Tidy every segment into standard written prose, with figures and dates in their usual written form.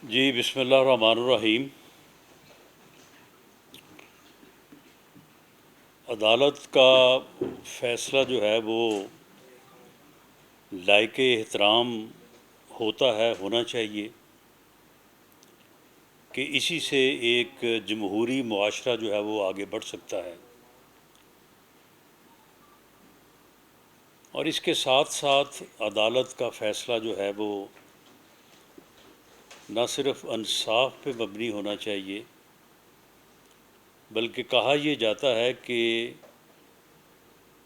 جی بسم اللہ الرحمن الرحیم۔ عدالت کا فیصلہ جو ہے وہ لائق احترام ہوتا ہے، ہونا چاہیے کہ اسی سے ایک جمہوری معاشرہ جو ہے وہ آگے بڑھ سکتا ہے، اور اس کے ساتھ ساتھ عدالت کا فیصلہ جو ہے وہ نہ صرف انصاف پہ مبنی ہونا چاہیے، بلکہ کہا یہ جاتا ہے کہ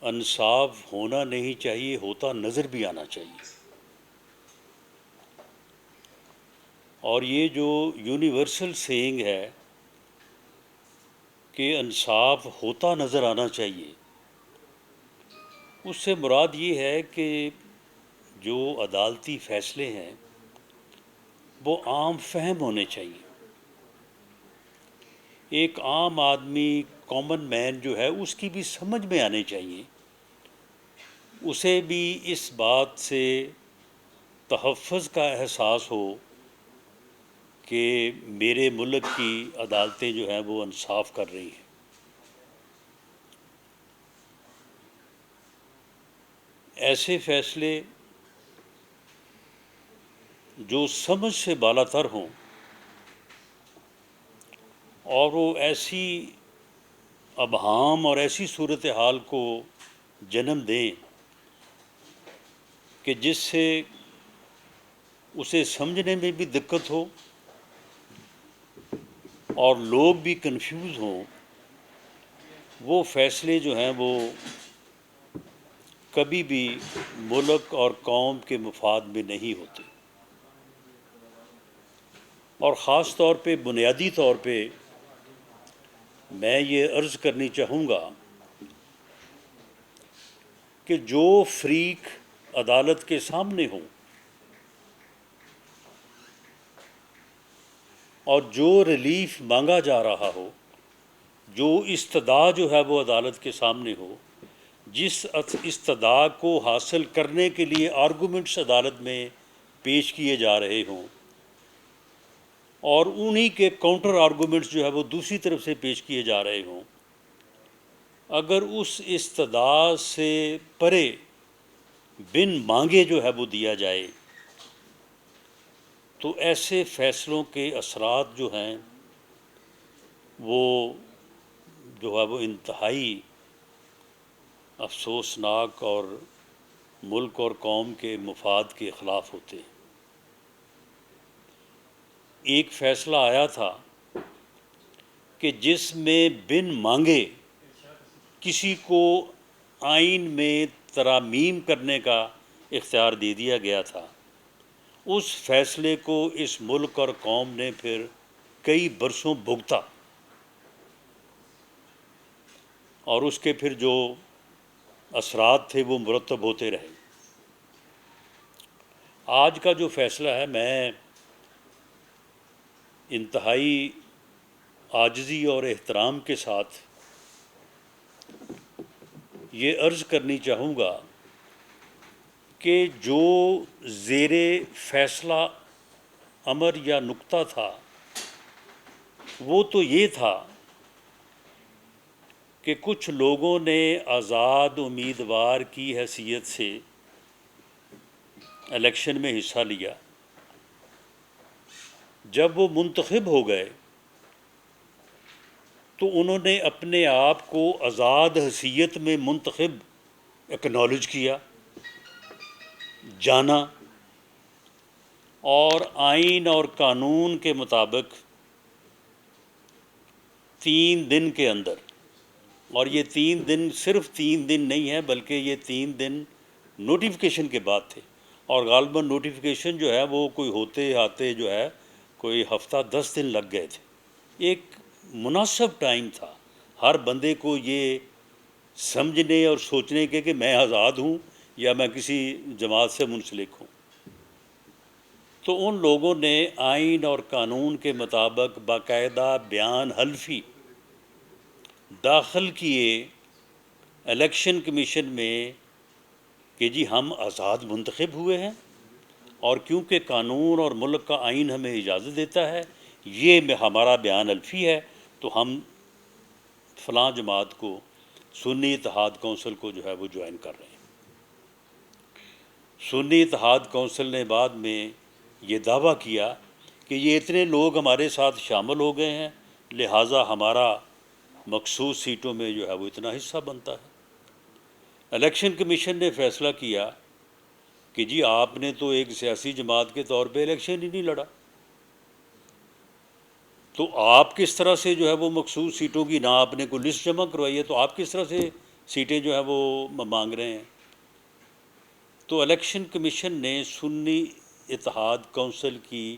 انصاف ہونا نہیں چاہیے، ہوتا نظر بھی آنا چاہیے۔ اور یہ جو یونیورسل سینگ ہے کہ انصاف ہوتا نظر آنا چاہیے، اس سے مراد یہ ہے کہ جو عدالتی فیصلے ہیں وہ عام فہم ہونے چاہیے۔ ایک عام آدمی، کامن مین جو ہے، اس کی بھی سمجھ میں آنے چاہیے، اسے بھی اس بات سے تحفظ کا احساس ہو کہ میرے ملک کی عدالتیں جو ہیں وہ انصاف کر رہی ہیں۔ ایسے فیصلے جو سمجھ سے بالا تر ہوں اور وہ ایسی ابہام اور ایسی صورتحال کو جنم دیں کہ جس سے اسے سمجھنے میں بھی دقت ہو اور لوگ بھی کنفیوز ہوں، وہ فیصلے جو ہیں وہ کبھی بھی ملک اور قوم کے مفاد میں نہیں ہوتے۔ اور خاص طور پہ، بنیادی طور پہ میں یہ عرض کرنی چاہوں گا کہ جو فریق عدالت کے سامنے ہوں اور جو ریلیف مانگا جا رہا ہو، جو استدعا جو ہے وہ عدالت کے سامنے ہو، جس استدعا کو حاصل کرنے کے لیے آرگومنٹس عدالت میں پیش کیے جا رہے ہوں، اور انہی کے کاؤنٹر آرگومنٹس جو ہے وہ دوسری طرف سے پیش کیے جا رہے ہوں، اگر اس استدعا سے پرے بن مانگے جو ہے وہ دیا جائے تو ایسے فیصلوں کے اثرات جو ہیں وہ جو ہے وہ انتہائی افسوسناک اور ملک اور قوم کے مفاد کے خلاف ہوتے ہیں۔ ایک فیصلہ آیا تھا کہ جس میں بن مانگے کسی کو آئین میں ترامیم کرنے کا اختیار دے دیا گیا تھا، اس فیصلے کو اس ملک اور قوم نے پھر کئی برسوں بھگتا، اور اس کے پھر جو اثرات تھے وہ مرتب ہوتے رہے۔ آج کا جو فیصلہ ہے، میں انتہائی عاجزی اور احترام کے ساتھ یہ عرض کرنی چاہوں گا کہ جو زیر فیصلہ امر یا نقطہ تھا وہ تو یہ تھا کہ کچھ لوگوں نے آزاد امیدوار کی حیثیت سے الیکشن میں حصہ لیا۔ جب وہ منتخب ہو گئے تو انہوں نے اپنے آپ کو آزاد حیثیت میں منتخب اکنالج کیا، جانا، اور آئین اور قانون کے مطابق 3 دن کے اندر، اور یہ 3 دن صرف 3 دن نہیں ہے بلکہ یہ 3 دن نوٹیفیکیشن کے بعد تھے، اور غالباً نوٹیفیکیشن جو ہے وہ کوئی ہوتے آتے جو ہے کوئی ہفتہ 10 دن لگ گئے تھے۔ ایک مناسب ٹائم تھا ہر بندے کو یہ سمجھنے اور سوچنے کے کہ میں آزاد ہوں یا میں کسی جماعت سے منسلک ہوں۔ تو ان لوگوں نے آئین اور قانون کے مطابق باقاعدہ بیان حلفی داخل کیے الیکشن کمیشن میں کہ جی ہم آزاد منتخب ہوئے ہیں، اور کیونکہ قانون اور ملک کا آئین ہمیں اجازت دیتا ہے، یہ ہمارا بیان الفی ہے، تو ہم فلاں جماعت کو، سنی اتحاد کونسل کو جو ہے وہ جوائن کر رہے ہیں۔ سنی اتحاد کونسل نے بعد میں یہ دعویٰ کیا کہ یہ اتنے لوگ ہمارے ساتھ شامل ہو گئے ہیں، لہٰذا ہمارا مخصوص سیٹوں میں جو ہے وہ اتنا حصہ بنتا ہے۔ الیکشن کمیشن نے فیصلہ کیا کہ جی آپ نے تو ایک سیاسی جماعت کے طور پہ الیکشن ہی نہیں لڑا، تو آپ کس طرح سے جو ہے وہ مخصوص سیٹوں کی، نہ آپ نے کوئی لسٹ جمع کروائی ہے، تو آپ کس طرح سے سیٹیں جو ہے وہ مانگ رہے ہیں؟ تو الیکشن کمیشن نے سنی اتحاد کونسل کی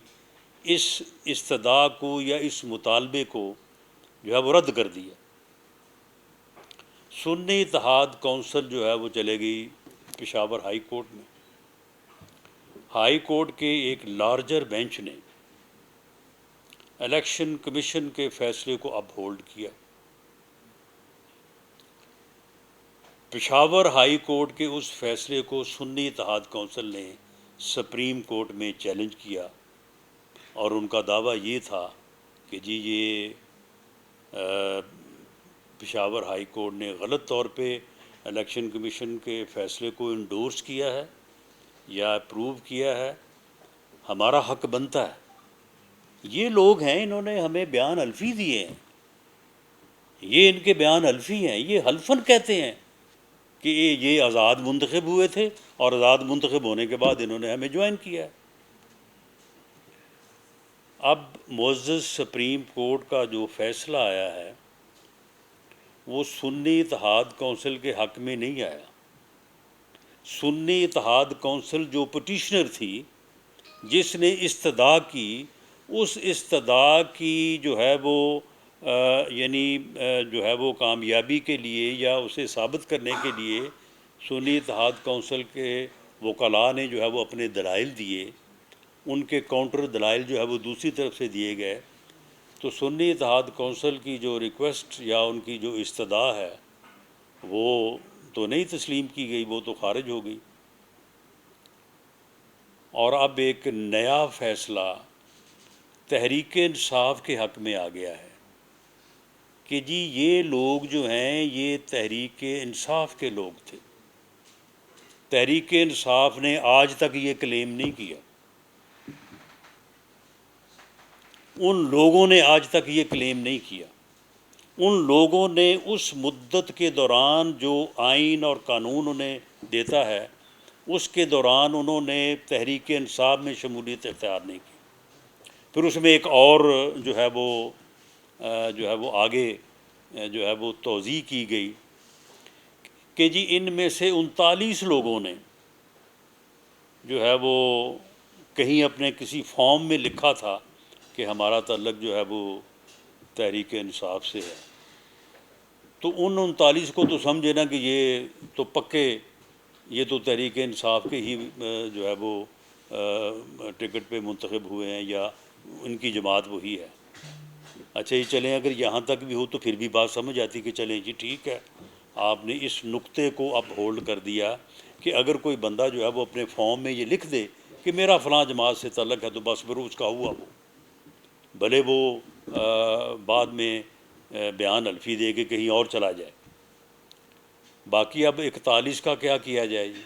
اس استدعا کو یا اس مطالبے کو جو ہے وہ رد کر دیا۔ سنی اتحاد کونسل جو ہے وہ چلے گئی پشاور ہائی کورٹ میں۔ ہائی کورٹ کے ایک لارجر بینچ نے الیکشن کمیشن کے فیصلے کو اپ ہولڈ کیا۔ پشاور ہائی کورٹ کے اس فیصلے کو سنی اتحاد کونسل نے سپریم کورٹ میں چیلنج کیا، اور ان کا دعویٰ یہ تھا کہ جی یہ پشاور ہائی کورٹ نے غلط طور پہ الیکشن کمیشن کے فیصلے کو انڈورس کیا ہے یا اپروو کیا ہے، ہمارا حق بنتا ہے۔ یہ لوگ ہیں، انہوں نے ہمیں بیان الفی دیے ہیں، یہ ان کے بیان الفی ہیں، یہ حلفاً کہتے ہیں کہ یہ آزاد منتخب ہوئے تھے اور آزاد منتخب ہونے کے بعد انہوں نے ہمیں جوائن کیا ہے۔ اب معزز سپریم کورٹ کا جو فیصلہ آیا ہے وہ سنی اتحاد کونسل کے حق میں نہیں آیا۔ سنی اتحاد کونسل جو پٹیشنر تھی، جس نے استدعا کی، اس استدعا کی جو ہے وہ یعنی جو ہے وہ کامیابی کے لیے یا اسے ثابت کرنے کے لیے سنی اتحاد کونسل کے وکلاء نے جو ہے وہ اپنے دلائل دیے، ان کے کاؤنٹر دلائل جو ہے وہ دوسری طرف سے دیے گئے، تو سنی اتحاد کونسل کی جو ریکویسٹ یا ان کی جو استدعا ہے وہ تو نہیں تسلیم کی گئی، وہ تو خارج ہو گئی۔ اور اب ایک نیا فیصلہ تحریک انصاف کے حق میں آ گیا ہے کہ جی یہ لوگ جو ہیں یہ تحریک انصاف کے لوگ تھے۔ تحریک انصاف نے آج تک یہ کلیم نہیں کیا، ان لوگوں نے آج تک یہ کلیم نہیں کیا۔ ان لوگوں نے اس مدت کے دوران جو آئین اور قانون انہیں دیتا ہے، اس کے دوران انہوں نے تحریک انصاف میں شمولیت اختیار نہیں کی۔ پھر اس میں ایک اور جو ہے وہ آگے جو ہے وہ توضیح کی گئی کہ جی ان میں سے 39 لوگوں نے جو ہے وہ کہیں اپنے کسی فارم میں لکھا تھا کہ ہمارا تعلق جو ہے وہ تحریک انصاف سے ہے، تو ان 39 کو تو سمجھے نا کہ یہ تو پکے، یہ تو تحریک انصاف کے ہی جو ہے وہ ٹکٹ پہ منتخب ہوئے ہیں یا ان کی جماعت وہی ہے۔ اچھا یہ چلیں، اگر یہاں تک بھی ہو تو پھر بھی بات سمجھ آتی کہ چلیں جی ٹھیک ہے، آپ نے اس نقطے کو اپ ہولڈ کر دیا کہ اگر کوئی بندہ جو ہے وہ اپنے فارم میں یہ لکھ دے کہ میرا فلاں جماعت سے تعلق ہے، تو بس پھر اس کا ہوا وہ، بھلے وہ بعد میں بیان الفی دے کے کہیں اور چلا جائے۔ باقی اب 41 کا کیا کیا جائے جی؟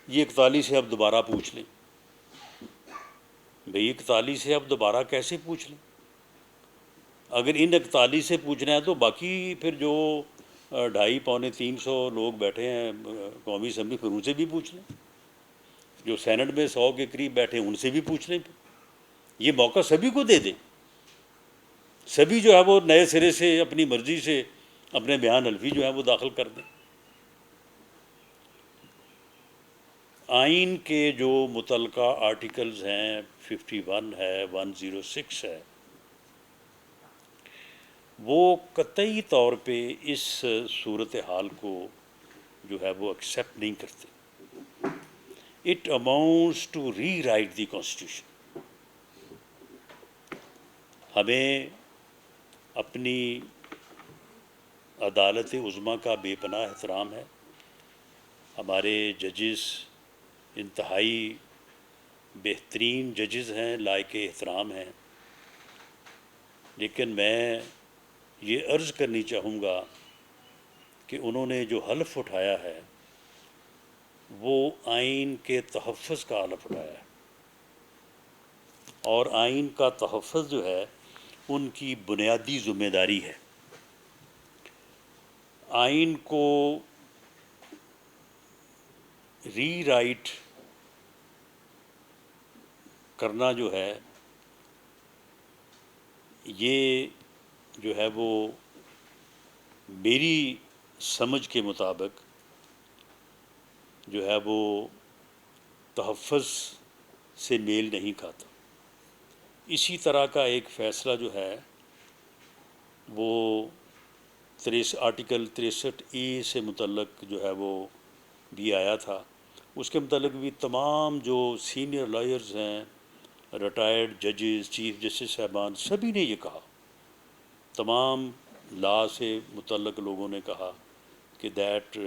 یہ 41 سے اب دوبارہ پوچھ لیں بھئی، 41 سے اب دوبارہ کیسے پوچھ لیں؟ اگر ان 41 سے پوچھنا ہے تو باقی پھر جو 250-300 لوگ بیٹھے ہیں قومی اسمبلی، پھر ان سے بھی پوچھ لیں، جو سینٹ میں 100 کے قریب بیٹھے ہیں ان سے بھی پوچھ لیں۔ یہ موقع سبھی کو دے دیں، سبھی جو ہے وہ نئے سرے سے اپنی مرضی سے اپنے بیان الفی جو ہے وہ داخل کر دیں۔ آئین کے جو متعلقہ آرٹیکلز ہیں، 51 ہے، 106 ہے، وہ قطعی طور پہ اس صورتحال کو جو ہے وہ ایکسیپٹ نہیں کرتے۔ It amounts to rewrite the constitution. ہمیں اپنی عدالت عظمیٰ کا بے پناہ احترام ہے، ہمارے ججز انتہائی بہترین ججز ہیں، لائق احترام ہیں، لیکن میں یہ عرض کرنی چاہوں گا کہ انہوں نے جو حلف اٹھایا ہے وہ آئین کے تحفظ کا حلف اٹھایا ہے، اور آئین کا تحفظ جو ہے ان کی بنیادی ذمہ داری ہے۔ آئین کو ری رائٹ کرنا جو ہے یہ جو ہے وہ میری سمجھ کے مطابق جو ہے وہ تحفظ سے میل نہیں کھاتا۔ اسی طرح کا ایک فیصلہ جو ہے وہ آرٹیکل 63A سے متعلق جو ہے وہ بھی آیا تھا۔ اس کے متعلق بھی تمام جو سینئر لائرز ہیں، ریٹائرڈ ججز، چیف جسٹس صاحبان، سبھی نے یہ کہا، تمام لا سے متعلق لوگوں نے کہا کہ دیٹ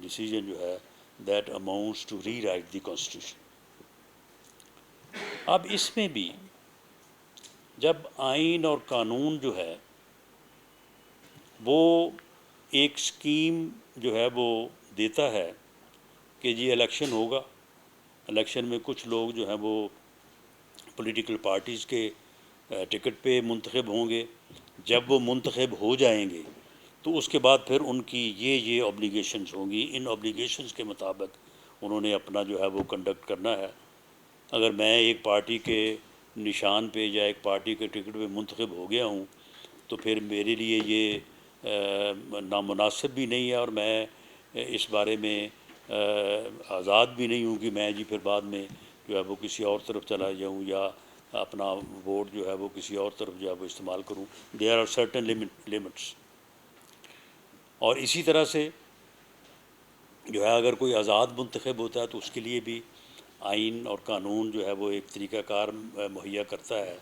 ڈیسیجن جو ہے that amounts to rewrite the constitution. اب اس میں بھی جب آئین اور قانون جو ہے وہ ایک سکیم جو ہے وہ دیتا ہے کہ جی الیکشن ہوگا، الیکشن میں کچھ لوگ جو ہیں وہ پولیٹیکل پارٹیز کے ٹکٹ پہ منتخب ہوں گے، جب وہ منتخب ہو جائیں گے تو اس کے بعد پھر ان کی یہ اوبلیگیشنز ہوں گی، ان اوبلیگیشنز کے مطابق انہوں نے اپنا جو ہے وہ کنڈکٹ کرنا ہے۔ اگر میں ایک پارٹی کے نشان پہ یا ایک پارٹی کے ٹکٹ پہ منتخب ہو گیا ہوں تو پھر میرے لیے یہ نامناسب بھی نہیں ہے، اور میں اس بارے میں آزاد بھی نہیں ہوں کہ میں جی پھر بعد میں جو ہے وہ کسی اور طرف چلا جاؤں یا اپنا ووٹ جو ہے وہ کسی اور طرف جو ہے وہ استعمال کروں۔ There are certain limits. اور اسی طرح سے جو ہے اگر کوئی آزاد منتخب ہوتا ہے تو اس کے لیے بھی آئین اور قانون جو ہے وہ ایک طریقہ کار مہیا کرتا ہے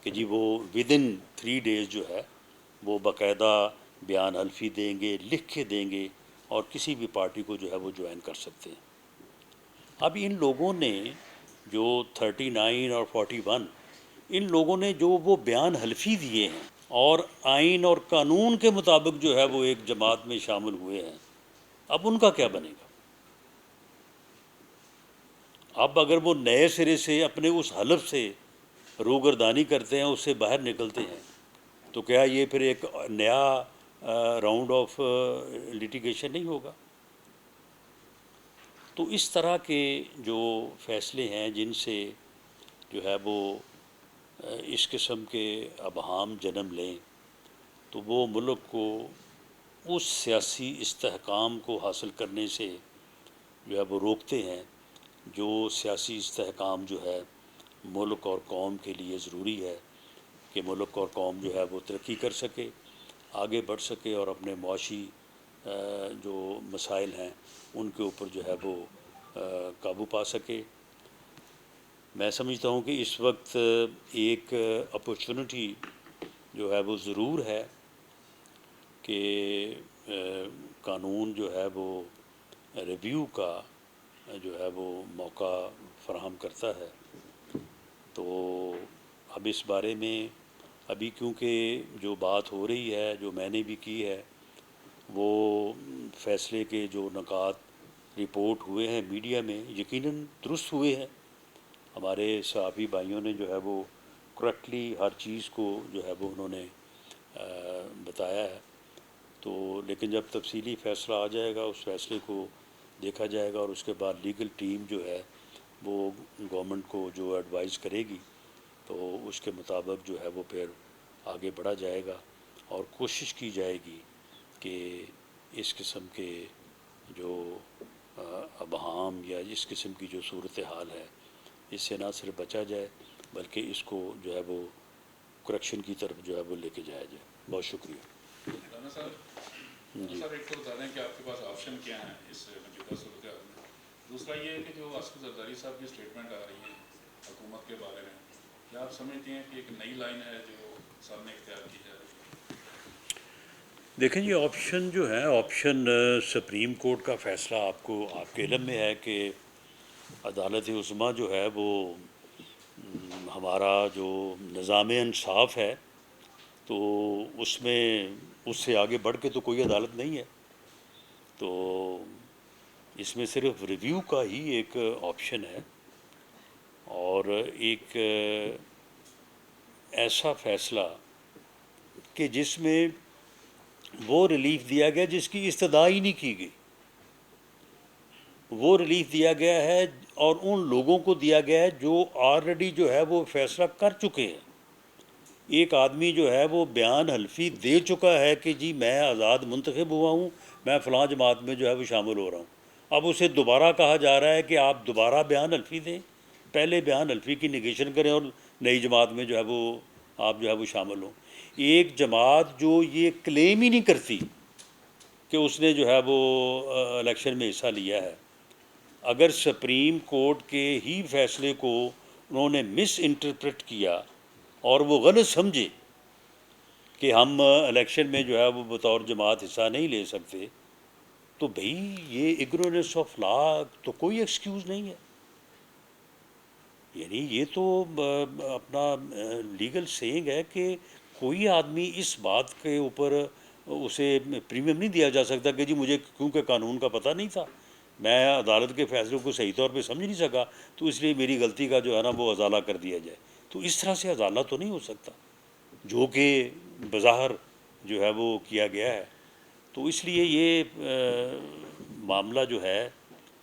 کہ جی وہ ودن 3 days جو ہے وہ باقاعدہ بیان حلفی دیں گے، لکھ کے دیں گے، اور کسی بھی پارٹی کو جو ہے وہ جوائن کر سکتے ہیں۔ اب ان لوگوں نے جو 39 اور 41 ان لوگوں نے جو وہ بیان حلفی دیے ہیں اور آئین اور قانون کے مطابق جو ہے وہ ایک جماعت میں شامل ہوئے ہیں، اب ان کا کیا بنے گا؟ اب اگر وہ نئے سرے سے اپنے اس حلف سے روگردانی کرتے ہیں، اس سے باہر نکلتے ہیں، تو کیا یہ پھر ایک نیا راؤنڈ آف لیٹیگیشن نہیں ہوگا؟ تو اس طرح کے جو فیصلے ہیں جن سے جو ہے وہ اس قسم کے ابہام جنم لیں تو وہ ملک کو اس سیاسی استحکام کو حاصل کرنے سے جو ہے وہ روکتے ہیں جو سیاسی استحکام جو ہے ملک اور قوم کے لیے ضروری ہے کہ ملک اور قوم جو ہے وہ ترقی کر سکے، آگے بڑھ سکے، اور اپنے معاشی جو مسائل ہیں ان کے اوپر جو ہے وہ قابو پا سکے۔ میں سمجھتا ہوں کہ اس وقت ایک اپرچونٹی جو ہے وہ ضرور ہے کہ قانون جو ہے وہ ریویو کا جو ہے وہ موقع فراہم کرتا ہے۔ تو اب اس بارے میں ابھی کیونکہ جو بات ہو رہی ہے، جو میں نے بھی کی ہے، وہ فیصلے کے جو نکات رپورٹ ہوئے ہیں میڈیا میں یقیناً درست ہوئے ہیں۔ ہمارے صحافی بھائیوں نے جو ہے وہ کریکٹلی ہر چیز کو جو ہے وہ انہوں نے بتایا ہے۔ تو لیکن جب تفصیلی فیصلہ آ جائے گا اس فیصلے کو دیکھا جائے گا، اور اس کے بعد لیگل ٹیم جو ہے وہ گورنمنٹ کو جو ایڈوائز کرے گی تو اس کے مطابق جو ہے وہ پھر آگے بڑھا جائے گا، اور کوشش کی جائے گی کہ اس قسم کے جو ابہام یا اس قسم کی جو صورتحال ہے اس سے نہ صرف بچا جائے بلکہ اس کو جو ہے وہ کریکشن کی طرف جو ہے وہ لے کے جایا جائے۔ بہت شکریہ۔ رانا صاحب ایک تو بتا دیں کہ آپ کے پاس آپشن کیا ہیں اس موجودہ صورتحال میں، دوسرا یہ ہے کہ جو آصف زرداری صاحب کی اسٹیٹمنٹ آ رہی ہے حکومت کے بارے میں، کیا آپ سمجھتے ہیں کہ ایک نئی لائن ہے جو سامنے اختیار کی جا رہی ہے؟ دیکھیں جی، آپشن جو ہے، آپشن سپریم کورٹ کا فیصلہ آپ کے علم میں ہے کہ عدالت عظمیٰ جو ہے وہ ہمارا جو نظام انصاف ہے تو اس میں اس سے آگے بڑھ کے تو کوئی عدالت نہیں ہے. تو اس میں صرف ریویو کا ہی ایک آپشن ہے اور ایک ایسا فیصلہ کہ جس میں وہ ریلیف دیا گیا جس کی استدعا ہی نہیں کی گئی، وہ ریلیف دیا گیا ہے اور ان لوگوں کو دیا گیا ہے جو آلریڈی جو ہے وہ فیصلہ کر چکے ہیں. ایک آدمی جو ہے وہ بیان حلفی دے چکا ہے کہ جی میں آزاد منتخب ہوا ہوں، میں فلاں جماعت میں جو ہے وہ شامل ہو رہا ہوں. اب اسے دوبارہ کہا جا رہا ہے کہ آپ دوبارہ بیان حلفی دیں، پہلے بیان حلفی کی نگیشن کریں اور نئی جماعت میں جو ہے وہ آپ جو ہے وہ شامل ہوں. ایک جماعت جو یہ کلیم ہی نہیں کرتی کہ اس نے جو ہے وہ الیکشن میں حصہ لیا ہے، اگر سپریم کورٹ کے ہی فیصلے کو انہوں نے مس انٹرپریٹ کیا اور وہ غلط سمجھے کہ ہم الیکشن میں جو ہے وہ بطور جماعت حصہ نہیں لے سکتے، تو بھئی یہ اگنورینس آف لا تو کوئی ایکسکیوز نہیں ہے. یعنی یہ تو اپنا لیگل سینگ ہے کہ کوئی آدمی اس بات کے اوپر اسے پریمیم نہیں دیا جا سکتا کہ جی مجھے کیونکہ قانون کا پتہ نہیں تھا، میں عدالت کے فیصلے کو صحیح طور پہ سمجھ نہیں سکا تو اس لیے میری غلطی کا جو ہے نا وہ ازالہ کر دیا جائے. تو اس طرح سے ازالہ تو نہیں ہو سکتا جو کہ بظاہر جو ہے وہ کیا گیا ہے. تو اس لیے یہ معاملہ جو ہے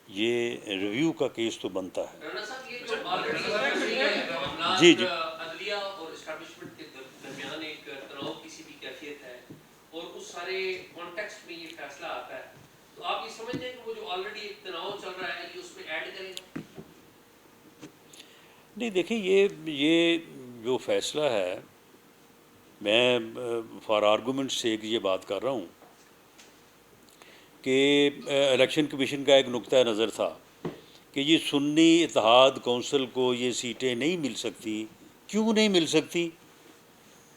یہ ریویو کا کیس تو بنتا ہے. رانا صاحب، یہ جو آلریڈی معاملات جی جی عدلیہ اور اسٹیبلشمنٹ کے درمیان ایک تناؤ کی سی بھی کیفیت ہے اور اس سارے کانٹیکسٹ میں یہ فیصلہ آتا ہے، تو آپ یہ سمجھتے ہیں کہ وہ جو آلریڈی ایک تناؤ چل رہا ہے یہ اس میں ایڈ کرے گا؟ نہیں، دیکھیں یہ جو فیصلہ ہے، میں فار آرگومنٹ سے یہ بات کر رہا ہوں کہ الیکشن کمیشن کا ایک نقطہ نظر تھا کہ یہ سنی اتحاد کونسل کو یہ سیٹیں نہیں مل سکتی. کیوں نہیں مل سکتی؟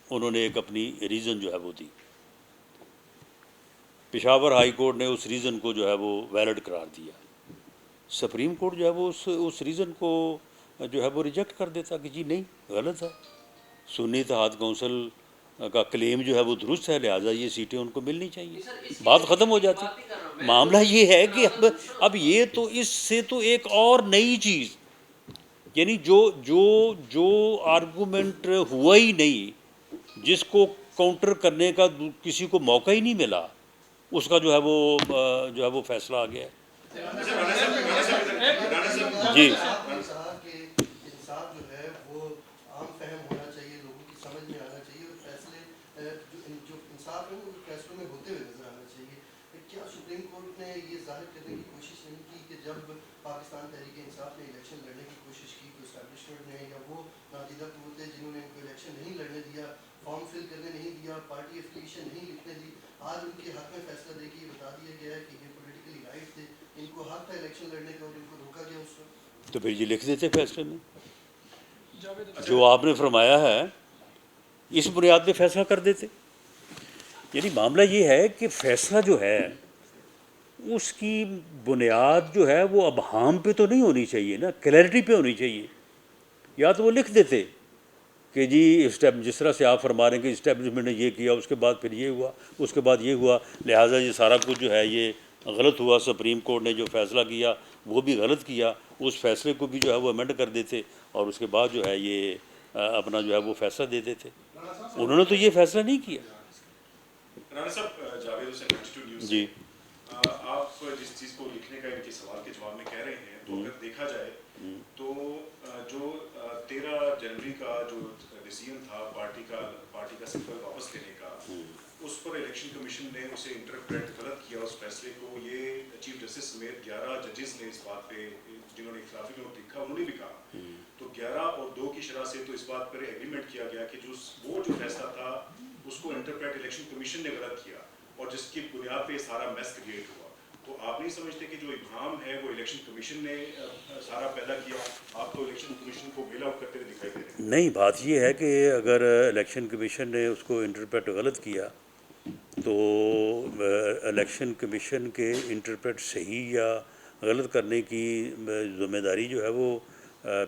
انہوں نے ایک اپنی ریزن جو ہے وہ دی. پشاور ہائی کورٹ نے اس ریزن کو جو ہے وہ ویلڈ قرار دیا. سپریم کورٹ جو ہے وہ اس ریزن کو جو ہے وہ ریجیکٹ کر دیتا کہ جی نہیں، غلط ہے، سنی اتحاد کونسل کا کلیم جو ہے وہ درست ہے، لہٰذا یہ سیٹیں ان کو ملنی چاہیے، بات ختم ہو جاتی. معاملہ یہ ہے کہ اب یہ تو اس سے تو ایک اور نئی چیز، یعنی جو آرگومنٹ ہوا ہی نہیں، جس کو کاؤنٹر کرنے کا کسی کو موقع ہی نہیں ملا، اس کا جو ہے وہ فیصلہ آ گیا ہے. جی کہا کہ انصاف جو ہے وہ عام فہم ہونا چاہیے، لوگوں کی سمجھ میں آنا چاہیے اور فیصلے جو انصاف ہے وہ فیصلوں میں ہوتے ہوئے نظر آنا چاہیے. کیا سپریم کورٹ نے یہ ظاہر کرنے کی کوشش نہیں کی کہ جب پاکستان تحریک انصاف نے الیکشن لڑنے کی کوشش کی تو اسٹیبلشمنٹ نے یا وہ نادیدہ قوتیں جنہوں نے ان کو الیکشن نہیں لڑنے دیا، فارم فل کرنے نہیں دیا، پارٹی افیلیشن نہیں لکھنے دی، آج ان کے حق میں فیصلہ دے کے یہ بتا دیا گیا ہے کہ یہ پولیٹیکلی رائٹ تھے، ان کو حق تھا الیکشن لڑنے کا اور ان کو روکا گیا اس وقت؟ تو پھر یہ لکھ دیتے فیصلے میں. جو آپ نے فرمایا ہے اس بنیاد پہ فیصلہ کر دیتے. یعنی معاملہ یہ ہے کہ فیصلہ جو ہے اس کی بنیاد جو ہے وہ ابہام پہ تو نہیں ہونی چاہیے نا، کلیئرٹی پہ ہونی چاہیے. یا تو وہ لکھ دیتے کہ جی جس طرح سے آپ فرما رہے ہیں کہ اسٹیبلشمنٹ نے یہ کیا، اس کے بعد پھر یہ ہوا، اس کے بعد یہ ہوا، لہٰذا یہ سارا کچھ جو ہے یہ غلط ہوا، سپریم کورٹ نے جو فیصلہ کیا وہ بھی غلط کیا، اس فیصلے کو بھی جو ہے وہ امینڈ کر دیتے اور اس کے بعد جو ہے یہ اپنا جو ہے وہ فیصلہ دے دیتے. انہوں نے تو یہ فیصلہ نہیں کیا. رانا صاحب، جاوید حسین 92 نیوز جی سے آپ جس چیز کو لکھنے کا ان کے سوال کے جواب میں کہہ رہے ہیں تو اگر دیکھا جائے تو جو 13 جنوری کا جو ڈیسیژن تھا پارٹی کا سمبل واپس لینے کا، اس پر الیکشن کمیشن نے اسے انٹرپریٹ غلط کیا اس فیصلے کو. یہ چیف جسٹس سمیت 11 ججز نے اس بات پہ، جنہوں نے اختلافی نوٹ لکھا، انہوں نے بھی کہا. تو 11 اور 2 کی شرح سے تو اس بات پر ایگریمنٹ کیا گیا کہ وہ جو فیصلہ تھا اس کو انٹرپریٹ الیکشن کمیشن نے غلط کیا اور جس کی بنیاد پہ سارا میس کریٹ ہوا. تو آپ نہیں سمجھتے کہ جو ابہام ہے وہ الیکشن کمیشن نے سارا پیدا کیا؟ آپ تو الیکشن کمیشن کو بیل آؤٹ کرتے ہوئے دکھائی دے رہے ہیں. نہیں، بات یہ ہے کہ اگر الیکشن کمیشن نے اس کو انٹرپریٹ غلط کیا تو الیکشن کمیشن کے انٹرپریٹ صحیح یا غلط کرنے کی ذمہ داری جو ہے وہ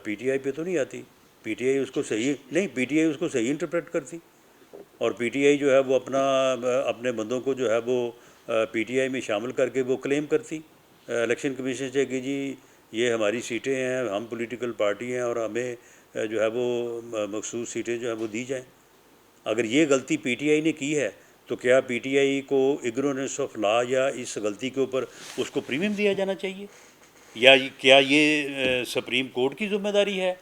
پی ٹی آئی پہ تو نہیں آتی. پی ٹی آئی اس کو صحیح نہیں، پی ٹی آئی اس کو صحیح انٹرپریٹ کرتی، اور پی ٹی آئی جو ہے وہ اپنے بندوں کو جو ہے وہ پی ٹی آئی میں شامل کر کے وہ کلیم کرتی الیکشن کمیشن سے کہ جی یہ ہماری سیٹیں ہیں، ہم پولیٹیکل پارٹی ہیں اور ہمیں جو ہے وہ مخصوص سیٹیں جو ہے وہ دی جائیں. اگر یہ غلطی پی ٹی آئی نے کی ہے تو کیا پی ٹی آئی کو اگنورینس آف لا یا اس غلطی کے اوپر اس کو پریمیم دیا جانا چاہیے؟ یا کیا یہ سپریم کورٹ کی ذمہ داری ہے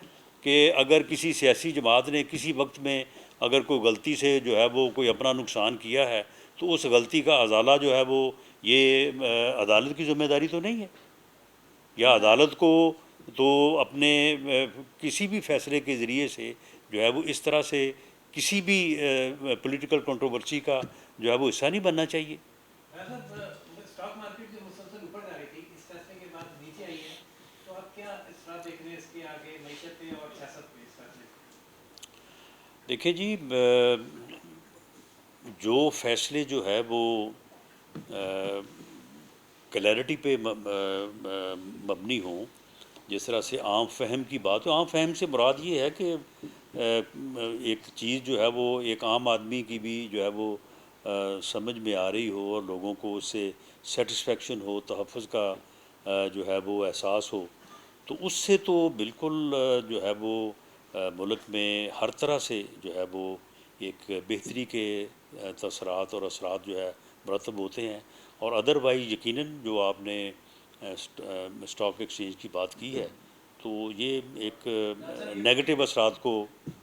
کہ اگر کسی سیاسی جماعت نے کسی وقت میں اگر کوئی غلطی سے جو ہے وہ کوئی اپنا نقصان کیا ہے تو اس غلطی کا ازالہ جو ہے وہ یہ عدالت کی ذمہ داری تو نہیں ہے؟ یا عدالت کو تو اپنے کسی بھی فیصلے کے ذریعے سے جو ہے وہ اس طرح سے کسی بھی پولیٹیکل کنٹروورسی کا جو ہے وہ حصہ نہیں بننا چاہیے. اسٹاک مارکیٹ جو مسلسل اوپر جا رہی تھی اس فیصلے کے بعد نیچے آئی ہے، تو آپ کیا اثرات دیکھ رہے ہیں اس کے آگے معیشت پہ اور سیاست پہ اس فیصلے پہ؟ دیکھیے جی، جو فیصلے جو ہے وہ کلیئرٹی پہ مبنی ہوں، جس طرح سے عام فہم کی بات ہو. عام فہم سے مراد یہ ہے کہ ایک چیز جو ہے وہ ایک عام آدمی کی بھی جو ہے وہ سمجھ میں آ رہی ہو اور لوگوں کو اس سے سیٹسفیکشن ہو، تحفظ کا جو ہے وہ احساس ہو، تو اس سے تو بالکل جو ہے وہ ملک میں ہر طرح سے جو ہے وہ ایک بہتری کے تاثرات اور اثرات جو ہے مرتب ہوتے ہیں. اور ادروائز یقیناً جو آپ نے اسٹاک ایکسچینج کی بات کی ہے تو یہ ایک نیگیٹو اثرات کو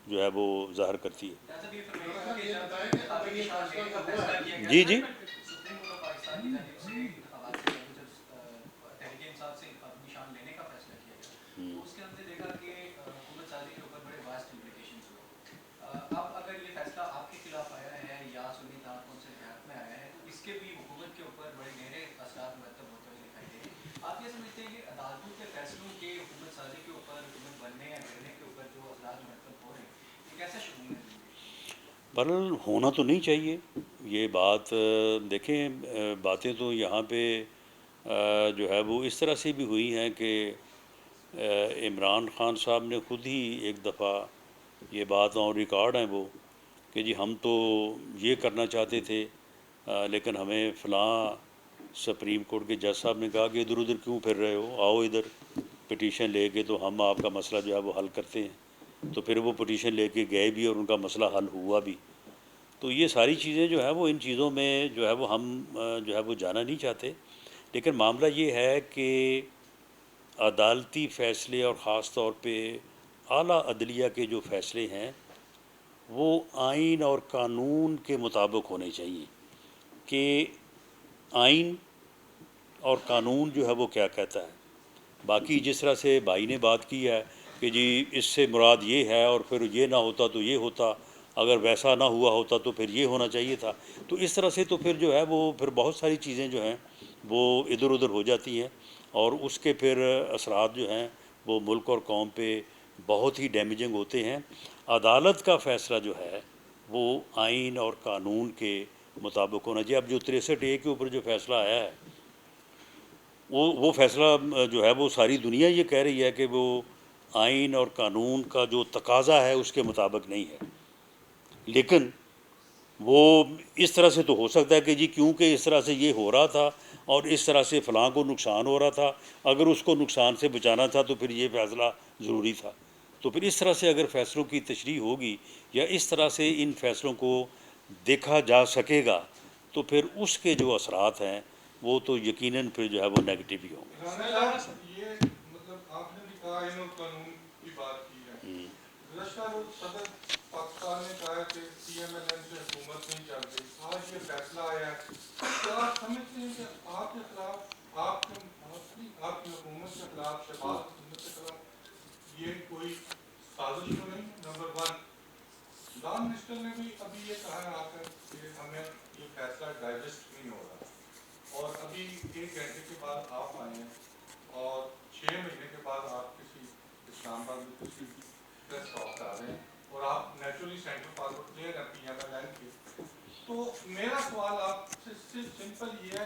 جو ہے وہ ظاہر کرتی ہے. جی جی سپریم کورٹ آف پاکستان کی جانب سے انتخابات سے پہلے جب تحریک انصاف سے نشان لینے کا فیصلہ کیا گیا تو اس کے ہم نے دیکھا کہ حکومت سازی کے اوپر بڑے واسٹ امپلیکیشنز ہوئے. اب اگر یہ فیصلہ آپ کے خلاف آیا ہے یا سنی اتحاد کونسل کے حق میں آیا ہے تو اس کے بھی حکومت کے اوپر بڑے گہرے اثرات مرتب ہوتے ہوئے دکھائی دے رہے ہیں. آپ یہ سمجھتے ہیں کہ عدالتوں کے فیصلوں کے حکومت سازی کے اوپر، حکومت بننے یا گرنے کے اوپر جو اثرات مرتب ہو رہے ہیں یہ کیسا شمول ہے؟ بہرحال ہونا تو نہیں چاہیے یہ بات. دیکھیں باتیں تو یہاں پہ جو ہے وہ اس طرح سے بھی ہوئی ہیں کہ عمران خان صاحب نے خود ہی ایک دفعہ یہ بات آن ریکارڈ ہیں وہ کہ جی ہم تو یہ کرنا چاہتے تھے لیکن ہمیں فلاں سپریم کورٹ کے جج صاحب نے کہا کہ ادھر ادھر کیوں پھر رہے ہو، آؤ ادھر پٹیشن لے کے تو ہم آپ کا مسئلہ جو ہے وہ حل کرتے ہیں. تو پھر وہ پٹیشن لے کے گئے بھی اور ان کا مسئلہ حل ہوا بھی. تو یہ ساری چیزیں جو ہے وہ ان چیزوں میں جو ہے وہ ہم جو ہے وہ جانا نہیں چاہتے. لیکن معاملہ یہ ہے کہ عدالتی فیصلے اور خاص طور پہ اعلیٰ عدلیہ کے جو فیصلے ہیں وہ آئین اور قانون کے مطابق ہونے چاہیے کہ آئین اور قانون جو ہے وہ کیا کہتا ہے. باقی جس طرح سے بھائی نے بات کی ہے کہ جی اس سے مراد یہ ہے اور پھر یہ نہ ہوتا تو یہ ہوتا، اگر ویسا نہ ہوا ہوتا تو پھر یہ ہونا چاہیے تھا، تو اس طرح سے تو پھر جو ہے وہ پھر بہت ساری چیزیں جو ہیں وہ ادھر ادھر ہو جاتی ہیں اور اس کے پھر اثرات جو ہیں وہ ملک اور قوم پہ بہت ہی ڈیمیجنگ ہوتے ہیں. عدالت کا فیصلہ جو ہے وہ آئین اور قانون کے مطابق ہونا چاہیے. اب جو 63A کے اوپر جو فیصلہ آیا ہے وہ فیصلہ جو ہے وہ ساری دنیا یہ کہہ رہی ہے کہ وہ آئین اور قانون کا جو تقاضا ہے اس کے مطابق نہیں ہے. لیکن وہ اس طرح سے تو ہو سکتا ہے کہ جی کیونکہ اس طرح سے یہ ہو رہا تھا اور اس طرح سے فلاں کو نقصان ہو رہا تھا، اگر اس کو نقصان سے بچانا تھا تو پھر یہ فیصلہ ضروری تھا. تو پھر اس طرح سے اگر فیصلوں کی تشریح ہوگی یا اس طرح سے ان فیصلوں کو دیکھا جا سکے گا تو پھر اس کے جو اثرات ہیں وہ تو یقیناً پھر جو ہے وہ نیگیٹو ہی ہوں گے. رانا صاحب یہ مطلب آپ نے بھی کہا آئین اور قانون کی بات کی ہے. گزشتہ روز صدر پاکستان نے کہا کہ پی ایم ایل این سے حکومت نہیں چل رہی. آج یہ فیصلہ آیا ہے، کیا آپ سمجھتے ہیں کہ آپ کے خلاف، آپ کی حکومت کے خلاف، شہباز حکومت کے خلاف یہ کوئی سازش تو نہیں؟ نمبر 1، پرائم منسٹر نے بھی ابھی یہ کہا آ کر کہ ہمیں یہ فیصلہ ڈائجسٹ نہیں ہو رہا، اور ابھی 1 گھنٹے کے بعد آپ آئے ہیں اور 6 مہینے کے بعد آپ کسی اسلام آباد میں کسی پریس ٹاک کر رہے ہیں اور آپ نیچرلی سینٹر فارورڈ پلیئر ہیں پی ایم ایل این کے. تو میرا سوال آپ سے سمپل یہ ہے،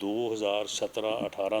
2017-18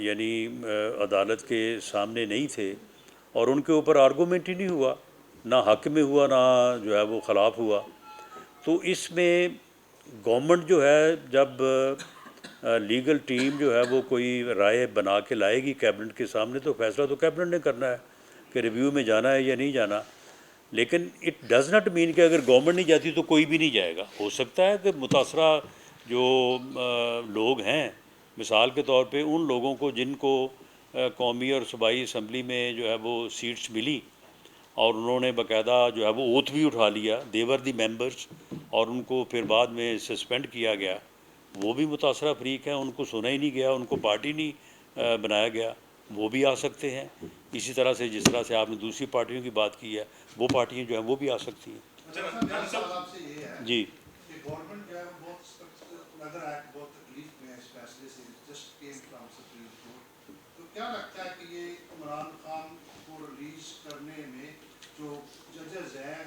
یعنی عدالت کے سامنے نہیں تھے اور ان کے اوپر آرگومنٹ ہی نہیں ہوا، نہ حق میں ہوا نہ جو ہے وہ خلاف ہوا. تو اس میں گورنمنٹ جو ہے جب لیگل ٹیم جو ہے وہ کوئی رائے بنا کے لائے گی کیبنٹ کے سامنے تو فیصلہ تو کیبنٹ نے کرنا ہے کہ ریویو میں جانا ہے یا نہیں جانا. لیکن اٹ ڈز ناٹ مین کہ اگر گورنمنٹ نہیں جاتی تو کوئی بھی نہیں جائے گا. ہو سکتا ہے کہ متاثرہ جو لوگ ہیں مثال کے طور پہ ان لوگوں کو جن کو قومی اور صوبائی اسمبلی میں جو ہے وہ سیٹس ملی اور انہوں نے باقاعدہ جو ہے وہ اوتھ بھی اٹھا لیا، دیور دی ممبرس، اور ان کو پھر بعد میں سسپینڈ کیا گیا، وہ بھی متاثرہ فریق ہیں، ان کو سنا ہی نہیں گیا، ان کو پارٹی نہیں بنایا گیا، وہ بھی آ سکتے ہیں. اسی طرح سے جس طرح سے آپ نے دوسری پارٹیوں کی بات کی ہے وہ پارٹیاں جو ہیں وہ بھی آ سکتی ہیں. میرا سوال آپ سے یہ ہے جی کہ گورنمنٹ جو ہے بہت نظر آئے کہ بہت تکلیف میں ہے اس فیصلے سے، just came from supreme court. تو کیا لگتا ہے کہ یہ عمران خان کو ریلیز کرنے میں جو ججز ہیں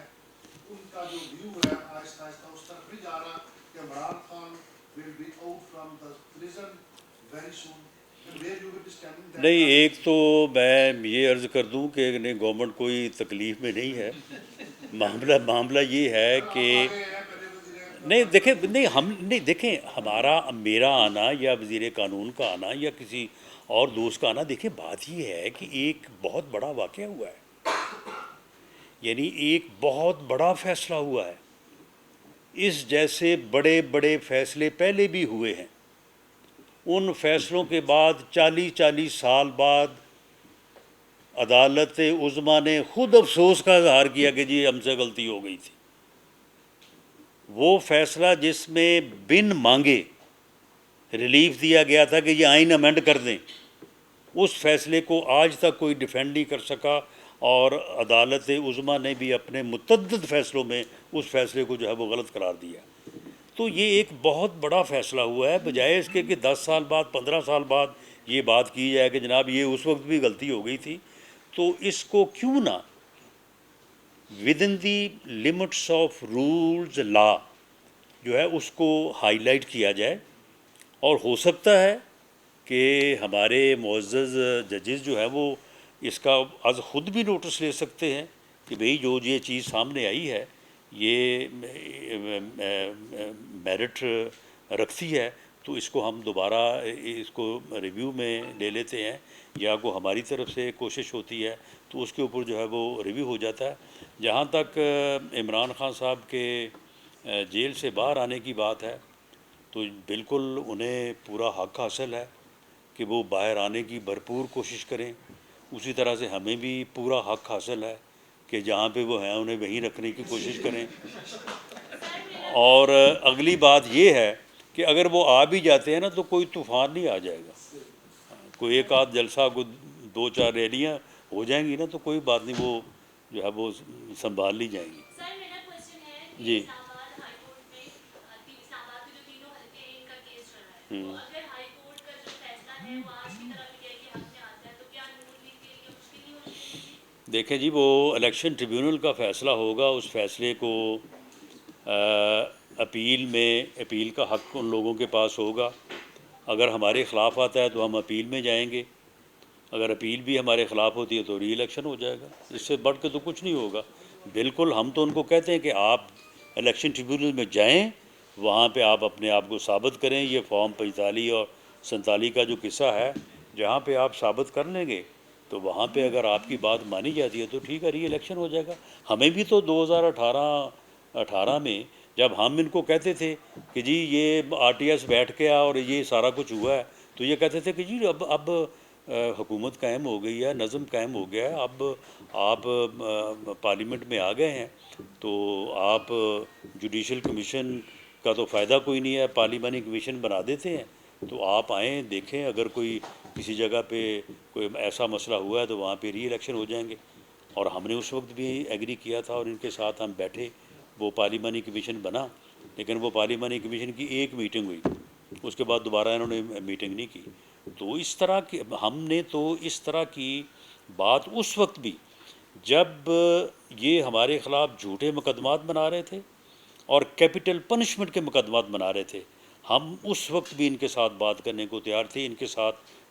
ان کا جو ویو ہے آہستہ آہستہ اس طرف نہیں جا رہا کہ Imran Khan will be out from the prison very soon? نہیں، ایک تو میں یہ عرض کر دوں کہ نہیں، گورنمنٹ کوئی تکلیف میں نہیں ہے. معاملہ یہ ہے کہ نہیں دیکھیں، دیکھیں میرا آنا یا وزیر قانون کا آنا یا کسی اور دوست کا آنا، دیکھیں بات یہ ہے کہ ایک بہت بڑا واقعہ ہوا ہے، یعنی ایک بہت بڑا فیصلہ ہوا ہے. اس جیسے بڑے بڑے فیصلے پہلے بھی ہوئے ہیں. ان فیصلوں کے بعد 40 سال بعد عدالت عظمیٰ نے خود افسوس کا اظہار کیا کہ جی ہم سے غلطی ہو گئی تھی. وہ فیصلہ جس میں بن مانگے ریلیف دیا گیا تھا کہ یہ آئین امینڈ کر دیں، اس فیصلے کو آج تک کوئی ڈیفینڈ نہیں کر سکا، اور عدالت عظمیٰ نے بھی اپنے متعدد فیصلوں میں اس فیصلے کو جو ہے وہ غلط قرار دیا. تو یہ ایک بہت بڑا فیصلہ ہوا ہے، بجائے اس کے کہ 10 سال بعد 15 سال بعد یہ بات کی جائے کہ جناب یہ اس وقت بھی غلطی ہو گئی تھی. تو اس کو کیوں نہ with in the limits of rules law جو ہے اس کو ہائی لائٹ کیا جائے. اور ہو سکتا ہے کہ ہمارے معزز ججز جو ہے وہ اس کا از خود بھی نوٹس لے سکتے ہیں کہ بھئی جو یہ چیز سامنے آئی ہے یہ میرٹ رکھتی ہے، تو اس کو ہم دوبارہ اس کو ریویو میں لے لیتے ہیں، یا کو ہماری طرف سے کوشش ہوتی ہے تو اس کے اوپر جو ہے وہ ریویو ہو جاتا ہے. جہاں تک عمران خان صاحب کے جیل سے باہر آنے کی بات ہے تو بالکل انہیں پورا حق حاصل ہے کہ وہ باہر آنے کی بھرپور کوشش کریں. اسی طرح سے ہمیں بھی پورا حق حاصل ہے کہ جہاں پہ وہ ہیں انہیں وہیں رکھنے کی کوشش کریں. اور اگلی بات یہ ہے کہ اگر وہ آ بھی جاتے ہیں نا تو کوئی طوفان نہیں آ جائے گا، کوئی ایک آدھ جلسہ، کوئی 2-4 ریلیاں ہو جائیں گی نا تو کوئی بات نہیں، وہ جو ہے وہ سنبھال لی جائیں گی. جی دیکھیں جی، وہ الیکشن ٹریبیونل کا فیصلہ ہوگا، اس فیصلے کو اپیل کا حق ان لوگوں کے پاس ہوگا. اگر ہمارے خلاف آتا ہے تو ہم اپیل میں جائیں گے، اگر اپیل بھی ہمارے خلاف ہوتی ہے تو ری الیکشن ہو جائے گا. اس سے بڑھ کے تو کچھ نہیں ہوگا. بالکل ہم تو ان کو کہتے ہیں کہ آپ الیکشن ٹریبیونل میں جائیں، وہاں پہ آپ اپنے آپ کو ثابت کریں. یہ فارم 45 اور 47 کا جو قصہ ہے، جہاں پہ آپ ثابت کر لیں گے تو وہاں پہ اگر آپ کی بات مانی جاتی ہے تو ٹھیک ہے، ری الیکشن ہو جائے گا. ہمیں بھی تو 2018 میں جب ہم ان کو کہتے تھے کہ جی یہ RTS بیٹھ گیا اور یہ سارا کچھ ہوا ہے تو یہ کہتے تھے کہ جی اب حکومت قائم ہو گئی ہے، نظم قائم ہو گیا ہے، اب آپ پارلیمنٹ میں آ گئے ہیں تو آپ جوڈیشل کمیشن کا تو فائدہ کوئی نہیں ہے، پارلیمانی کمیشن بنا دیتے ہیں. تو آپ آئیں، دیکھیں، اگر کوئی کسی جگہ پہ کوئی ایسا مسئلہ ہوا ہے تو وہاں پہ ری الیکشن ہو جائیں گے. اور ہم نے اس وقت بھی ایگری کیا تھا اور ان کے ساتھ ہم بیٹھے، وہ پارلیمانی کمیشن بنا، لیکن وہ پارلیمانی کمیشن کی ایک میٹنگ ہوئی، اس کے بعد دوبارہ انہوں نے میٹنگ نہیں کی. تو اس طرح کی ہم نے تو اس طرح کی بات اس وقت بھی جب یہ ہمارے خلاف جھوٹے مقدمات بنا رہے تھے اور کیپٹل پنشمنٹ کے مقدمات بنا رہے تھے، ہم اس وقت بھی ان کے ساتھ بات کرنے کو تیار تھے، ان کے ساتھ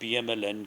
PMLN